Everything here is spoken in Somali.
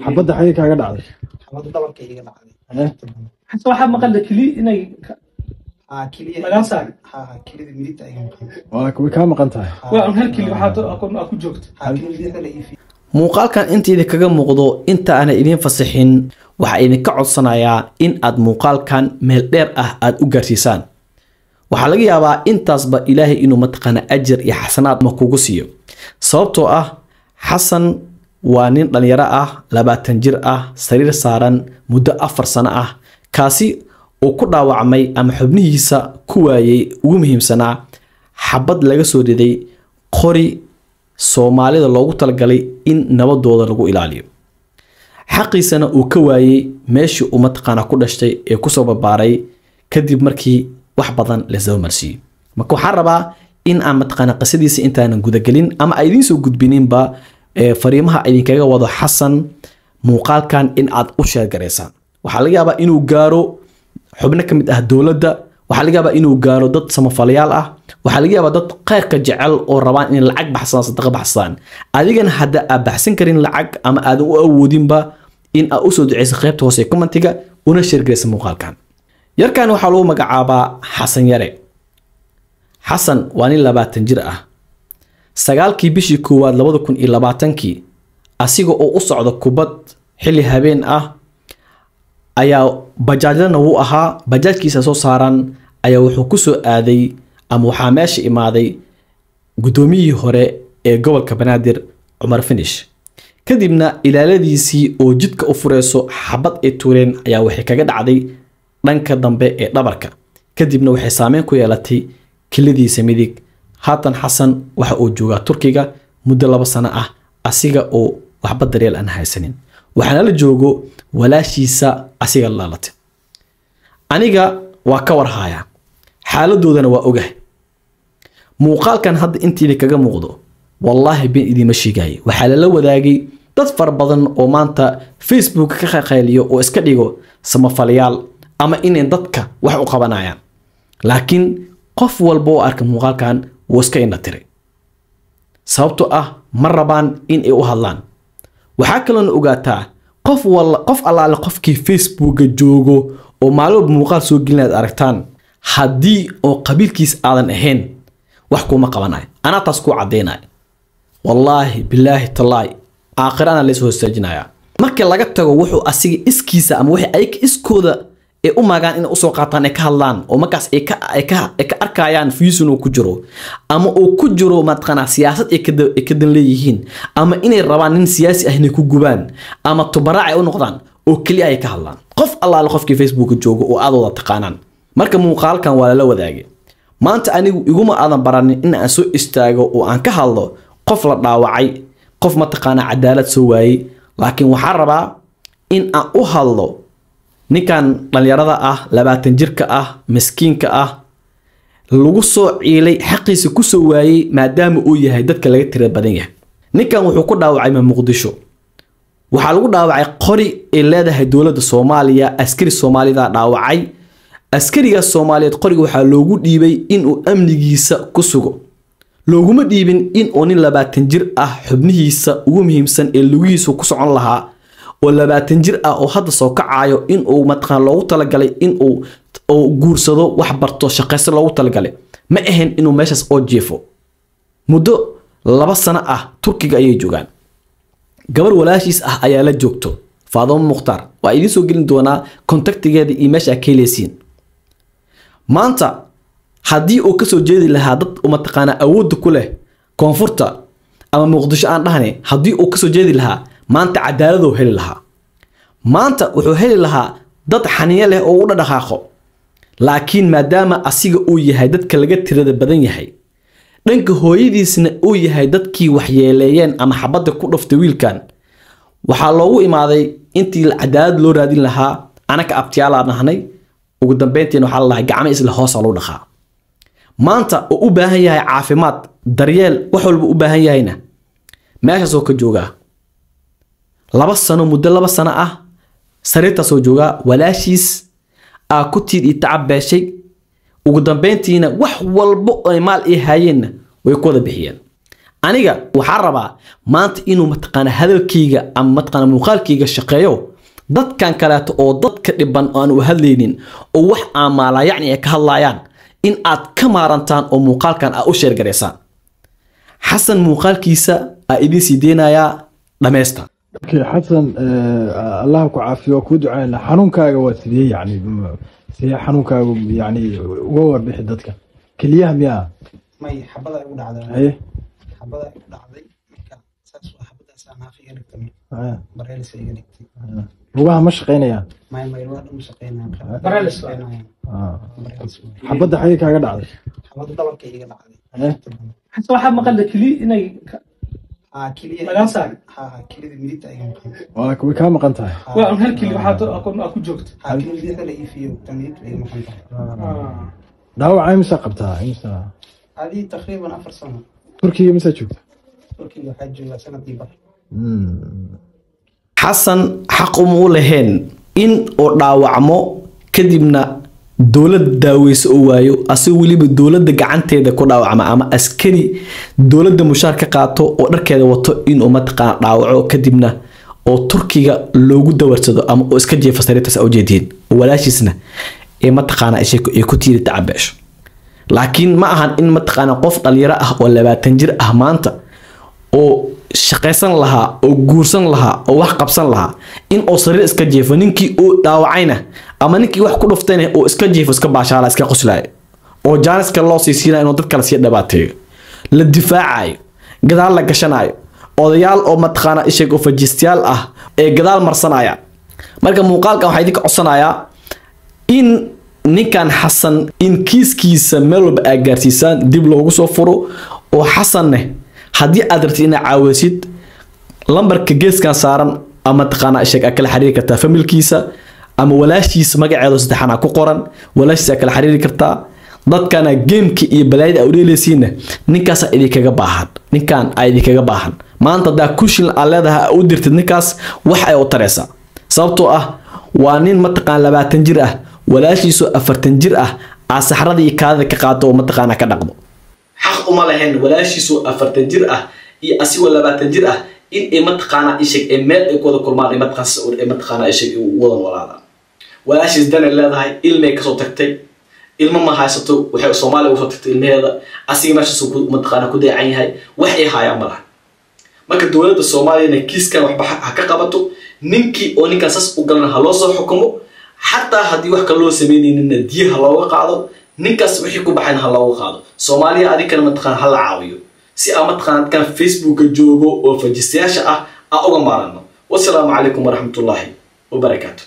حبض حقيقة قاعد عليه حبض دبر كي قاعد إيه حتى واحد ما قال كلي إني كلي ما قاصع كلي ميت أيام ولكن كم قنتها وأنا هالكلي واحد أكون جوكت كلي ميت أنا إيفي muuqaalkan inta kaga muuqdo inta aan idin fasixin waxa idinka codsanayaa in aad muuqaalkan meel dheer ah aad u gaarsiisaan waxa laga yaabaa intaasba ilaahay inuu mataqaana ajir iyo xasanaad ma kugu siiyo sababtoo ah xasan waa nin dhalinyaro ah 20 jir ah sariir saaran muddo 4 sano ah kaasi oo ku dhaawacmay ama xubnihiisa ku waayay ugu muhiimsanaa xabad laga soo riday qori Soomaalida loogu talagalay in nabadooda lagu ilaaliyo xaqiisana uu ka waayay meeshii uu mataqaana ku dhashtay ee ku soo barbaaray kadib markii wax badan la soo marsiiyay marka waxaan rabaa in aan mataqaana qisadiisa intaanan gudagelin ama ay idin soo gudbininba fariimaha idinkaga wado Xasan muuqaalkan in aad u sheer gareysaan waxa laga yaabaa inuu gaaro xubno kamid ah dawladda waxa laga yaabaa inuu gaaro dad samafalayaal ah waxa laga yaabaa dad qayrka jecel oo rabaan in lacag baxsan sadaqa baxsan adigana hadda aad baxsan karin lacag ama aad u awoodinba in aad u soo duceyso qaybta hoose commentiga una share gareysa muuqaalkan yarkan waxa loo magacaabaa Xasan Yare Xasan waa nin 20 jir ah sagaalkii bishii koowaad 2020kii asiga oo u socdo kubad xilli habeen ah ayaa bajaajlana uu ahaa bajaajkiisa soo saaran ayaa wuxuu ku soo aaday ama waxa meesha imaaday gudoomiyihii hore ee gobolka Banaadir Cumar Finish kadibna ilaaladiisii oo jidka u fureyso xabad ee tuureen ayaa waxay kaga dhacday dhanka dambe ee dhabarka kadibna waxay saameyn ku yeelatay kilidiisa midig haatan Xasan waxa uu joogaa Turkiga muddo 2 sano ah asiga oo waxba daryeel aan haysanin waxana la joogo walaashiisa asiga laalatay aniga waa ka warhaaya xaaladoodana waa ogahay muuqaalkan hadda intii kaga muuqdo wallahi been idima sheegay waxa la wadaagay dad far badan oo maanta Facebook ka qaqayliyo oo iska dhigo samafalayaal ama in dadka wax u qabanayaan laakiin qof walba oo arka muuqaalkan wuu iska indhatiray sababtoo ah ma rabaan in ay u hadlaan waxa kale oo ogaataa qof allaale qofkii Facebook joogo oo maalmo muuqaal soo gelinaad aragtaan haddii oo qabiilkiis aadan ahayn wax kuma qabanayo ana taas ku cadeynay wallahi billahi tallahi aakhirana la soo saajinaya marka laga tago wuxuu asiga iskiisa ama wixii ay iskooda ee u maagaan in u soo qaataan ee ka hadlaan oo markaas ay ka arkayaan fiisun uu ku jiro ama uu ku jiro matqana siyaasad ay ka dan leeyihiin ama inay rabaan nin siyaasi ah inay ku gubaan ama tubaraac ay u noqdaan oo kaliya ay ka hadlaan qof allaale qofkii Facebook joogo oo aad wada taqaanaan marka muuqaalkan waa la wadaagay maanta anigu iguma aadan baranin in aan soo istaago oo aan ka hadlo qof la dhaawacay qof mataqaana cadaalad soo waayay laakiin waxaan rabaa in aan u hadlo ninkan dhalinyarada ah 20 jirka ah miskiinka ah lagu soo ciilay xaqiisa ku soo waayay maadaama uu yahay dadka laga tirada badan yahay ninkan wuxuu ku dhaawacay Muqdisho waxa lagu dhaawacay qori ee leedahay dawladda Soomaaliya askari Soomaalida dhaawacay askariga Soomaaliyeed qoriga waxa loogu dhiibay in uu amnigiisa ku sugo looguma dhiibin in uu nin 20 jir ah xubnihiisa ugu muhiimsan ee lugihiisa ku socon lahaa oo 20 jir ah oo hadda soo kacaayo in uu matqaan loogu talagalay in uu guursado wax barto shaqaysto loogu talagalay ma ahayn inuu meeshaas oo jeefo muddo 2 sano ah Turkiga ayay joogaan gabar walaashiis ah ayaa la joogto Faadimo Mukhtar waa idin soo gelin doonaa kontaktigeeda iyo meesha ka leesiin maanta haddii uu ka soo jeedi lahaa dad uma taqaana awood ku leh koonfurta ama Muqdisho aan dhahnay haddii uu ka soo jeedi lahaa maanta cadaalad uu heli lahaa maanta wuxuu heli lahaa dad xaniye leh oo u dhaqaaqo laakiin maadaama asiga uu yahay dadka laga tirada badan yahay dhanka hooyadiisna uu yahay dadkii waxyeeleeyeen ama xabada ku dhuftay wiilkan waxa loogu imaaday intii cadaalad loo raadin lahaa anaka abtiyaal aan nahnay ugu dambeyntiina waxa la gacmo isla hoos loo dhaqaa maanta oo u baahan yahay caafimaad daryeel wax walba u baahan yahayna meesha soo ka jooga 2 sano muddo 2 sano ah sariirta soo jooga walaashiis ku tiid tacab beeshay ugu dambeyntiina wax walba ay maal ay hayeen way ku wada bixiyeen aniga waxaan rabaa maanta inuu mataqaana hadalkayga ama mataqaana muuqaalkayga shaqeeyo dadkan kaleeto oo dadka dhiban aan u hadlaynin oo wax aamaala yacni ay ka hadlayaan in aad ka maarantaan oo muuqaalkan aad u sheergaraysaan xasan muuqaalkiisa aa idin sii deynayaa dhammaysta xasan allah ku caafiyo ku ducayna xanuunkaaga waa sidee yani sidee xanuunkaaga yani uga warbixi dadka keliyaha miyaa may xabada ay u dhacday haye xabada ay u dhacday marka saas waa xabadaas aan haafiga dhigtay bareelis ay dhigtay lugaha ma shaqaynayaan may waa dhum shaqaynayaan Bareelis xabada xagee kaaga dhacday xabada dhabarka iga dhacday xasan waxaa maqan kili inay kiliya laga saaro kilida midigta ay maqan way kaa maqan tahay waa hal kili waxaa ku joogta kilida la iifiyo midigta ay maqan tahay dhaawaca imisa qabtaa imisa هذه تقريبا 4 سنوات turkiga imisa joogta تركيا waxaa jooga sanadii bar xasan xaq uma u lahayn in uu dhaawacmo kadibna dowlad daaweyso oo waayo asagoo weliba dowladda gacanteeda ku dhaawacma ama askari dowladda mushaar ka qaato oo dharkeeda wato inuu mataqaana dhaawaco kadibna oo turkiga loogu dawarsado ama oo iska jeefa sariirtaas u jeediin walaashiisna ee mataqaana ay ku tiiri tacabeesho laakiin ma ahan in mataqaana qof dhalinyaro ah oo 20 jir ah maanta oo shaqaysan lahaa oo guursan lahaa oo wax qabsan lahaa in oo sariir iska jeefo ninkii uu dhaawacayna ama ninkii wax ku dhuftayna oo iska jeefo iska baashaala iska qoslay oo jaaniska loo siisiina inuu dad kale si dhibaateeyo la difaacayo gadaal la gashanayo odayaal oo mataqaana isheeg oo fajistayaal ah ee gadaal marsanaya marka muuqaalkan waxa idinka codsanayaa in ninkan xasan in kiiskiisa meel walba aad gaarsiisaan dib loogu soo furo oo xasanne haddii aad rabtid inaad caawisid lambarka geeskan saaran ama taqaana isheeg aad kala xiriiri kartaa familkiisa ama walaashiisa magaceedu saddexana ku qoran walaashiisa aad kala xiriiri kartaa dadkana geemka iyo balaayada aad u dheelaysiinna ninkaas idinkaga baahan ninkan ay idinkaga baahan maanta hadaa kushin aad leedahay u dirtid ninkaas wax ay u taraysaa sababtoo ah waa nin mataqaan 20 jir ah walaashiisu 40 jir ah saxradii kaada ka qaato oo mataqaana ka dhaqdo xaq uma lahayn walaashiisu 40 jir ah iyo asigoo 20 jir ah in ay mataqaana ishig ee meel ay wada kulmaan ay mataqaana ishig wada walaada walaashiis dan leedahay ilmay ka soo tagtay ilmo ma haysato waxay Soomaaliya u soo tagtay ilmaheeda asiga meesha soo mataqaana ku deecan yahay wax ay hayaan malaha marka dowladda Soomaaliya kiiskan waxba ha ka qabato ninkii oo ninkaas u galan ha loo soo xukumo حتى هدي وحكا لو سمينين إن ديها لو قاعدو نكاس وحي كوبحين هلا وقاعدو سوماليا هذه كان متقن هلا عاويو سي متقن كان فيسبوك جوجو وفجستياشة أوغا مارنو والسلام عليكم ورحمة الله وبركاته